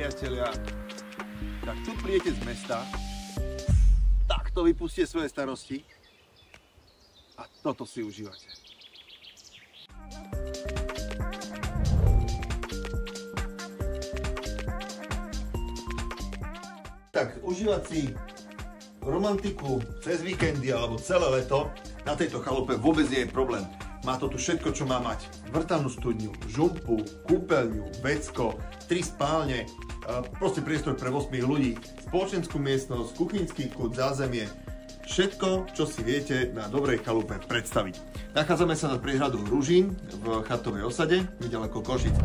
priatelia, tak tu príjete z mesta, takto vypustíte svoje starosti a toto si užívate. Tak, užívať si romantiku cez víkendy alebo celé leto na tejto chalupe vôbec nie je problém. Má to tu všetko, čo má mať. Vrtanú studňu, žumpu, kúpeľňu, vecko, 3 spálne, proste priestor pre 8 ľudí, spoločenskú miestnosť, kuchynský kút, zázemie. Všetko, čo si viete na dobrej chalupe predstaviť. Nachádzame sa nad priehradou Ružín v chatovej osade, neďaleko Košic.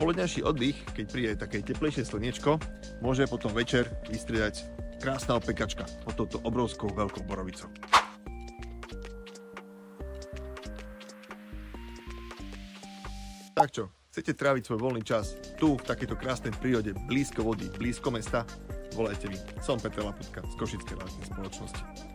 Popoludňajší oddych, keď príde také teplejšie slniečko, môže potom večer vystriedať krásna opekačka pod touto obrovskou veľkou borovicou. Tak čo, chcete tráviť svoj voľný čas tu v takejto krásnej prírode, blízko vody, blízko mesta? Volajte mi, som Peter Laputka z Košickej lázne spoločnosti.